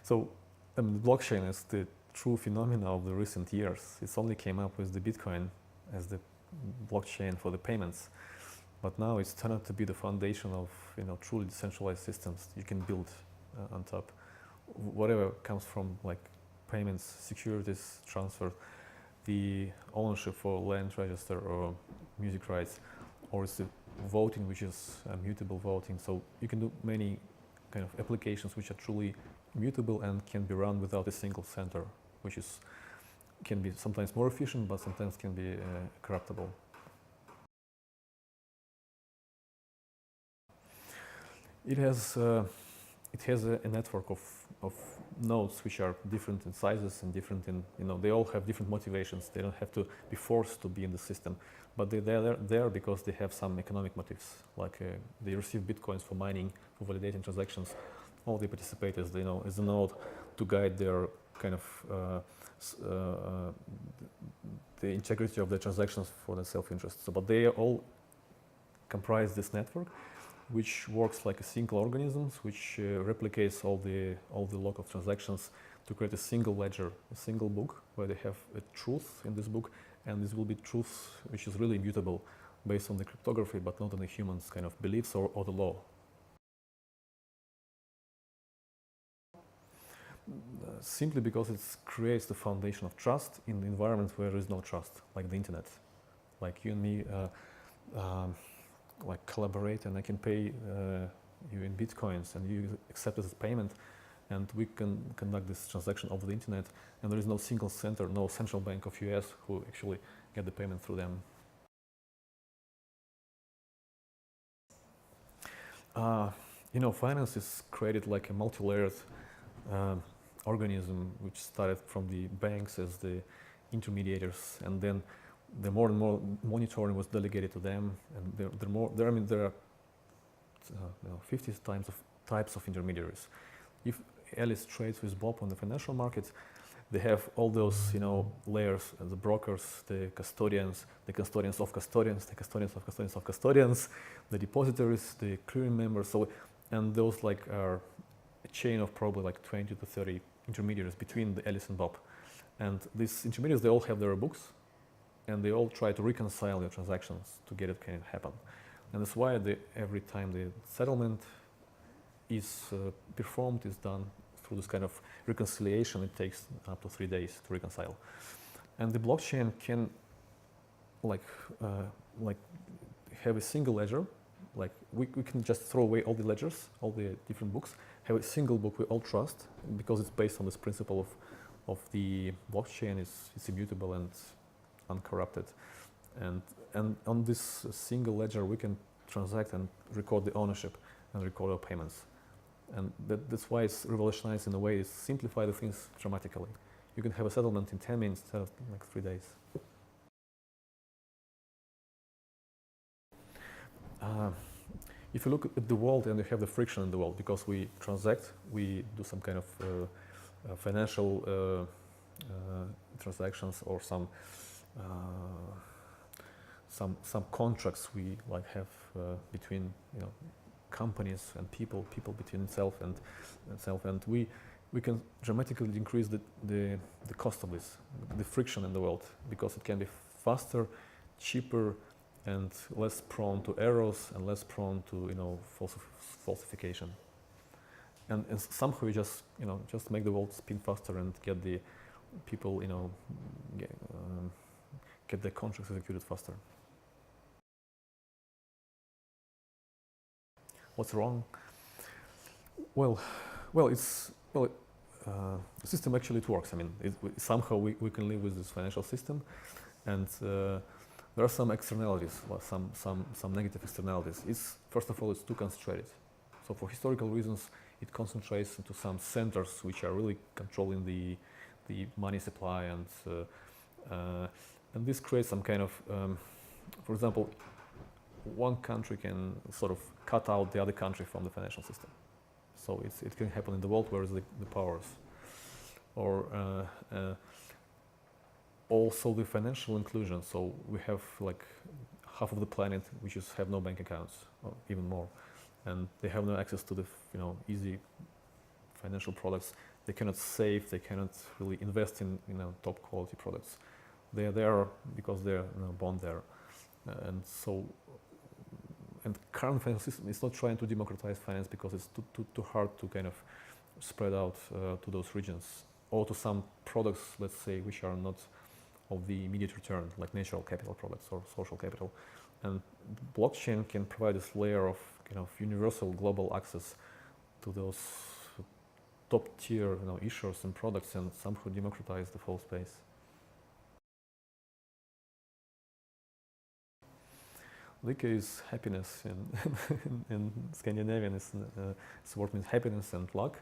So the blockchain is the true phenomena of the recent years. It's only came up with the Bitcoin as the blockchain for the payments, but now it's turned out to be the foundation of truly decentralized systems you can build on top. Whatever comes from like payments, securities, transfer, the ownership for land register or music rights, or it's the voting, which is mutable voting. So you can do many kind of applications which are truly mutable and can be run without a single center, which can be sometimes more efficient, but sometimes can be corruptible. It has a network of nodes which are different in sizes and different in, they all have different motivations. They don't have to be forced to be in the system, but they're there because they have some economic motives, like they receive bitcoins for mining, for validating transactions. All they participate as as a node to guide their kind of the integrity of the transactions for their self-interest. So, but they all comprise this network, which works like a single organism, which replicates all the log of transactions to create a single ledger, a single book, where they have a truth in this book, and this will be truth which is really immutable, based on the cryptography, but not on the human's kind of beliefs or the law. Simply because it creates the foundation of trust in the environment where there is no trust, like the internet. Like you and me like collaborate, and I can pay you in bitcoins and you accept it as payment, and we can conduct this transaction over the internet, and there is no single center, no central bank of US who actually get the payment through them. Finance is created like a multi-layered organism, which started from the banks as the intermediators, and then the more and more monitoring was delegated to them, and there are 50 types of intermediaries. If Alice trades with Bob on the financial market, they have all those layers: the brokers, the custodians of custodians, the custodians of custodians of custodians, the depositories, the clearing members. So, and those are a chain of probably like 20 to 30 intermediaries between the Alice and Bob. And these intermediaries, they all have their books, and they all try to reconcile their transactions to get it kind of happen. And that's why every time the settlement is performed, is done through this kind of reconciliation. It takes up to 3 days to reconcile. And the blockchain can have a single ledger. Like we can just throw away all the ledgers, all the different books, have a single book we all trust, because it's based on this principle of the blockchain is immutable and uncorrupted. And on this single ledger we can transact and record the ownership and record our payments. And that's why it's revolutionized in a way. It's simplify the things dramatically. You can have a settlement in 10 minutes instead of like 3 days. If you look at the world, and you have the friction in the world, because we transact, we do some kind of financial transactions, or some contracts we have between companies and people between itself and we can dramatically increase the cost of this, the friction in the world, because it can be faster, cheaper, and less prone to errors and less prone to falsification. And somehow you just make the world spin faster and get the people get the contracts executed faster. What's wrong? Well, the system actually it works. I mean, somehow we can live with this financial system, and there are some externalities, some negative externalities. First of all, it's too concentrated. So for historical reasons, it concentrates into some centers which are really controlling the money supply, and this creates some kind of, for example, one country can sort of cut out the other country from the financial system. So it can happen in the world where is the powers, or also the financial inclusion. So we have like half of the planet which have no bank accounts, or even more, and they have no access to the easy financial products. they cannot save, they cannot really invest in top quality products. They are there because they're born there, and so. And current financial system is not trying to democratize finance because it's too hard to kind of spread out to those regions or to some products, let's say, which are not of the immediate return, like natural capital products or social capital. And blockchain can provide this layer of kind of universal global access to those top tier issuers and products and somehow democratize the whole space. Lykke is happiness in Scandinavian. It's word means happiness and luck,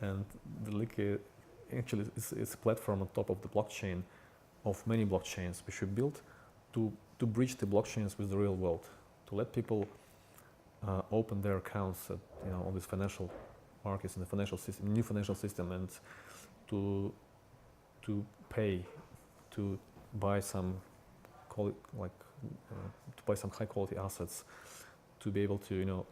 and the Lykke actually is a platform on top of the blockchain of many blockchains which we built to bridge the blockchains with the real world, to let people open their accounts at all these financial markets in the financial system, new financial system, and to pay to buy some to buy some high quality assets, to be able to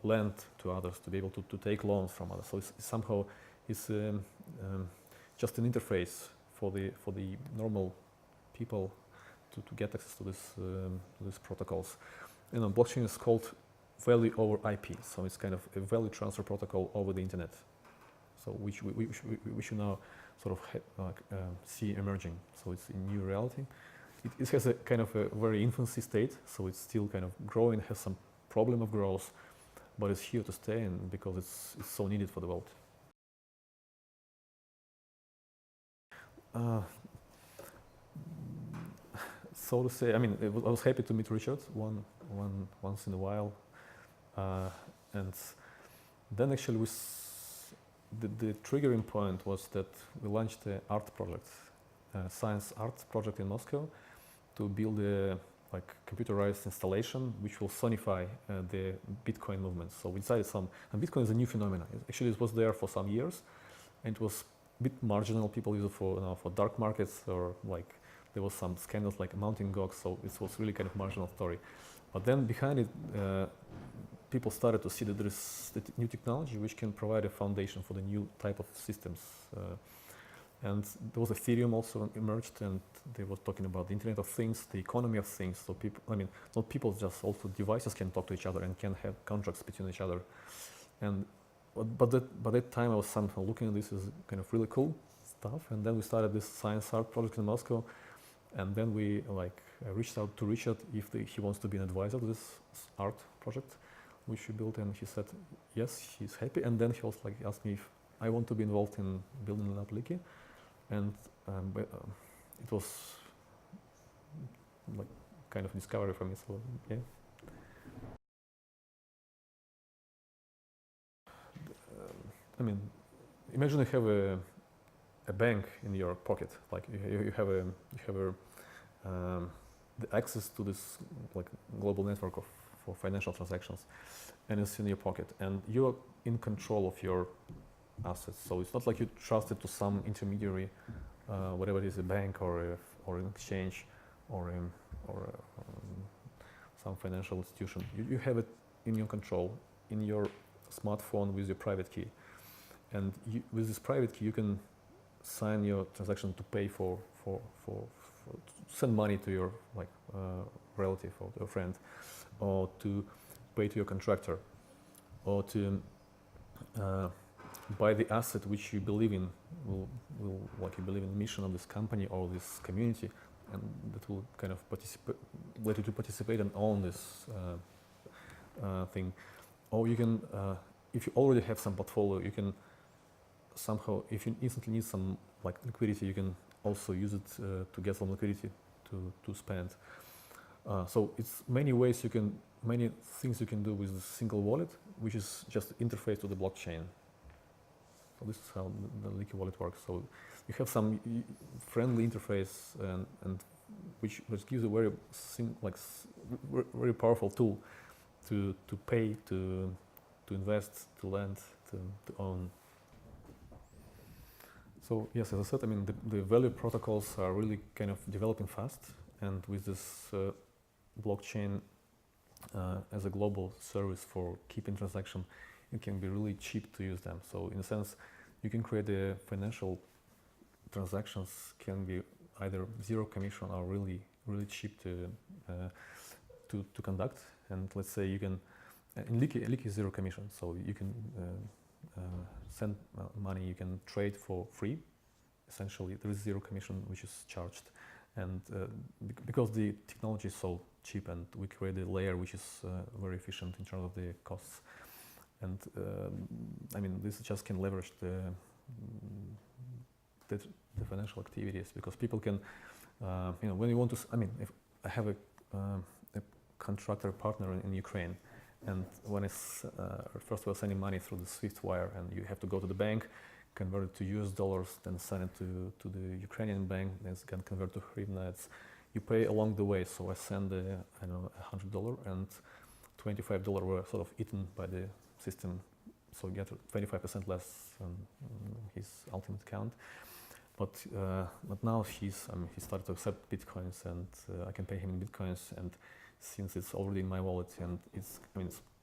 lend to others, to be able to take loans from others. So it's somehow just an interface for the normal people to get access to these protocols. Blockchain is called value over IP, so it's kind of a value transfer protocol over the internet. So which we now sort of see emerging. So it's a new reality. It has a kind of a very infancy state, so it's still kind of growing, has some problem of growth, but it's here to stay, and because it's so needed for the world. So to say, I mean, I was happy to meet Richard once in a while, and then actually the triggering point was that we launched an art project, science art project in Moscow, to build a computerized installation which will sonify the Bitcoin movement. So we decided and Bitcoin is a new phenomenon. Actually, it was there for some years, and it was a bit marginal. People use it for dark markets, or there was some scandals like Mountain Gox. So it was really kind of marginal story. But then behind it, people started to see that there is new technology which can provide a foundation for the new type of systems. And there was Ethereum also emerged, and they were talking about the Internet of Things, the economy of things. So people, I mean, not people, just also devices can talk to each other and can have contracts between each other. And but by that time I was somehow looking at this as kind of really cool stuff. And then we started this science art project in Moscow, and then we reached out to Richard if he wants to be an advisor to this art project which we built, and he said yes, he's happy. And then he was asked me if I want to be involved in building an Lykke. And it was kind of discovery for me. So yeah. I mean, imagine you have a bank in your pocket. You have the access to this global network for financial transactions, and it's in your pocket, and you're in control of your assets. So it's not like you trust it to some intermediary, whatever it is, a bank or an exchange or some financial institution. You have it in your control, in your smartphone with your private key. And with this private key, you can sign your transaction to pay to send money to your relative or to a friend, or to pay to your contractor, or to buy the asset which you believe in, you believe in the mission of this company or this community, and that will kind of let you to participate and own this thing. Or you can, if you already have some portfolio, you can somehow, if you instantly need some liquidity, you can also use it to get some liquidity to spend. So it's many things you can do with a single wallet, which is just interface to the blockchain. So this is how the Lykke wallet works. So you have some friendly interface, and which gives a very powerful tool to pay, to invest, to lend, to own. So yes, as I said, I mean the value protocols are really kind of developing fast, and with this blockchain as a global service for keeping transaction, it can be really cheap to use them. So in a sense, you can create the financial transactions can be either zero commission or really cheap to conduct. And let's say you can in Lykke is zero commission, so you can send money, you can trade for free. Essentially, there is zero commission which is charged, and because the technology is so cheap, and we create a layer which is very efficient in terms of the costs, and I mean this just can leverage the financial activities, because people can, you know, when you want to, I mean, if I have a contractor partner in Ukraine, and when it's first of all sending money through the SWIFT wire, and you have to go to the bank, convert it to US dollars, then send it to the Ukrainian bank, then it's can convert to hryvnia. You pay along the way. So I send I don't know, $100, and $25 were sort of eaten by the system, so you get 25% less on his ultimate count. But now he started to accept bitcoins, and I can pay him in bitcoins, and since it's already in my wallet, and it's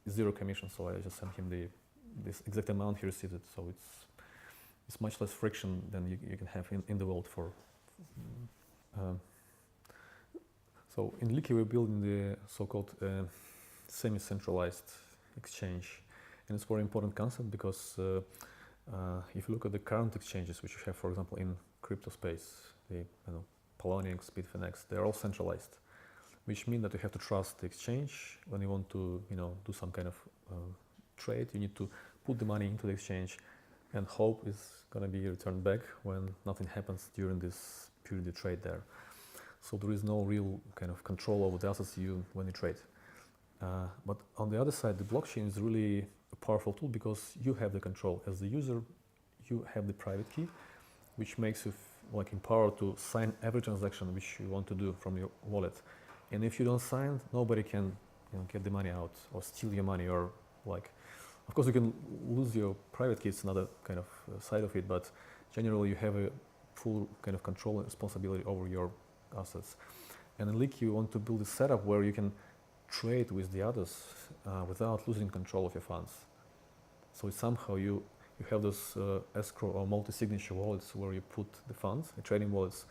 zero commission, so I just sent him this exact amount, he received it. So it's much less friction than you can have in the world for. So in Lykke we're building the so-called semi-centralized exchange, and it's a very important concept because if you look at the current exchanges which you have, for example, in crypto space, the Poloniex, Bitfinex, they're all centralized, which means that you have to trust the exchange. When you want to do some kind of trade, you need to put the money into the exchange and hope it's going to be returned back when nothing happens during this period you trade there. So there is no real kind of control over the assets when you trade. But on the other side, the blockchain is really a powerful tool because you have the control. As the user, you have the private key, which makes you empowered to sign every transaction which you want to do from your wallet. And if you don't sign, nobody can get the money out or steal your money, or of course you can lose your private key. It's another kind of side of it, but generally you have a full kind of control and responsibility over your assets. And in Lykke you want to build a setup where you can trade with the others without losing control of your funds. So it's somehow you have those escrow or multi-signature wallets where you put the funds, the trading wallets,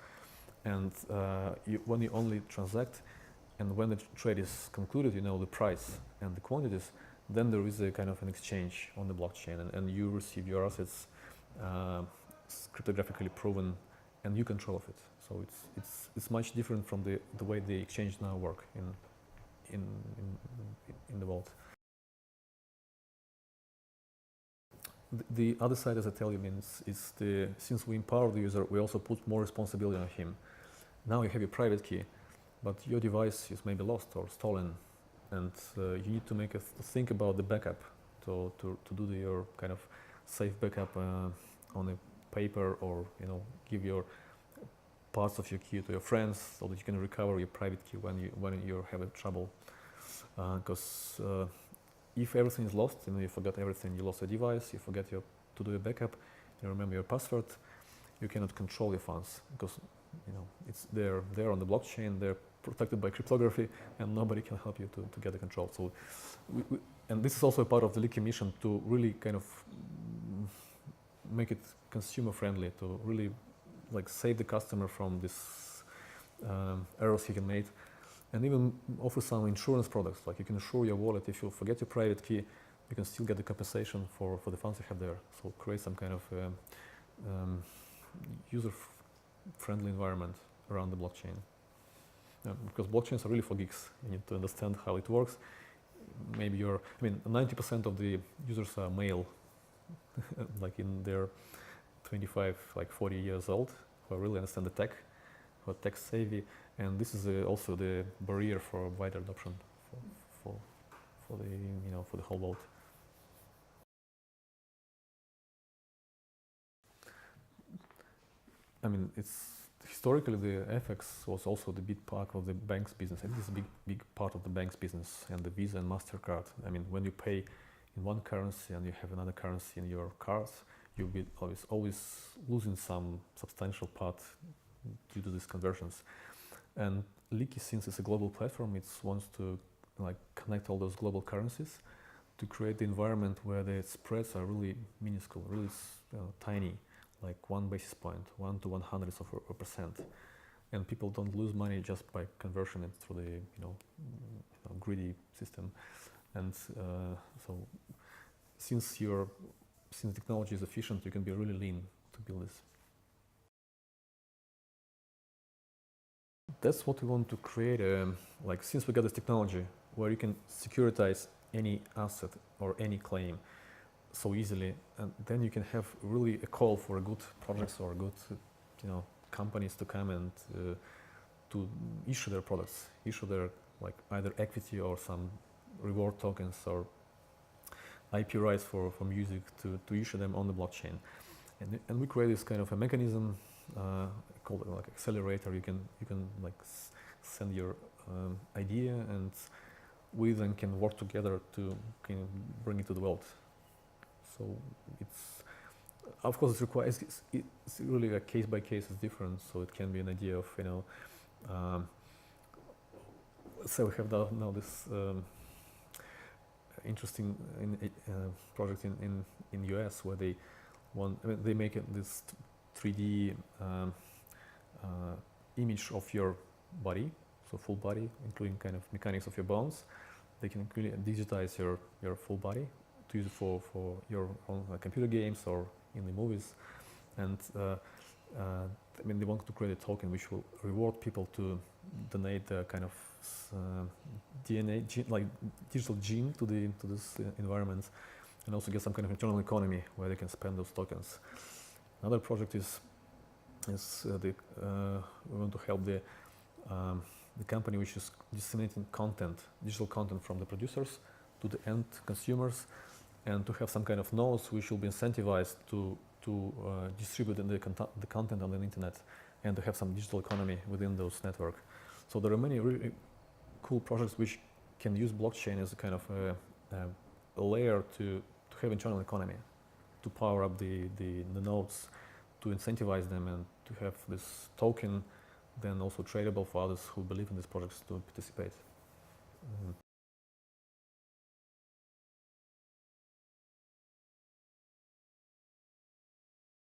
and when you only transact, and when the trade is concluded, you know the price and the quantities, then there is a kind of an exchange on the blockchain, and you receive your assets cryptographically proven, and you control of it. So it's much different from the way the exchange now work in the world. The other side, as I tell you, is since we empower the user, we also put more responsibility on him. Now you have your private key, but your device is maybe lost or stolen, and you need to think about the backup to do your kind of safe backup on a paper, or give your parts of your key to your friends so that you can recover your private key when you have trouble. Because if everything is lost, you forgot everything, you lost a device, you forget to do a backup, you remember your password, you cannot control your funds because it's they're on the blockchain, they're protected by cryptography, and nobody can help you to get the control. So, and this is also a part of the Lykke mission to really kind of make it consumer friendly, to really save the customer from this errors he can make, and even offer some insurance products. Like you can insure your wallet. If you forget your private key, you can still get the compensation for the funds you have there. So create some kind of user-friendly environment around the blockchain. Because blockchains are really for geeks. You need to understand how it works. Maybe 90% of the users are male, in their 25, 40 years old, who really understand the tech, who are tech savvy, and this is also the barrier for wider adoption for the whole world. It's historically the FX was also the big part of the bank's business, and it is a big part of the bank's business, and the Visa and MasterCard. When you pay in one currency and you have another currency in your cards, you'll be always losing some substantial part due to these conversions. And Lykke, since it's a global platform, it wants to connect all those global currencies. to create the environment where the spreads are really minuscule, really tiny, like 1 basis point, 1 to 100th of a percent, and people don't lose money just by conversion it through the greedy system. And so since technology is efficient, you can be really lean to build this. That's what we want to create. Like, since we got this technology where you can securitize any asset or any claim so easily, and then you can have really a call for good projects or good, companies to come and to issue their products, issue their like either equity or some reward tokens or IP rights for music to issue them on the blockchain. And we create this kind of a mechanism called like accelerator. You can like send your idea, and we then can work together to kind of bring it to the world. So it's, of course, it's really a case by case is different. So it can be an idea of so we have now this interesting project in US where they make this 3D image of your body, so full body, including kind of mechanics of your bones. They can really digitize your full body to use it for your own computer games or in the movies. And they want to create a token which will reward people to donate a kind of DNA, like digital gene to this environment, and also get some kind of internal economy where they can spend those tokens. Another project is we want to help the company which is disseminating content, digital content from the producers to the end consumers, and to have some kind of nodes which will be incentivized to distribute the content on the internet, and to have some digital economy within those networks. So there are many really cool projects which can use blockchain as a kind of a layer to have internal economy, to power up the nodes, to incentivize them, and to have this token then also tradable for others who believe in these projects to participate.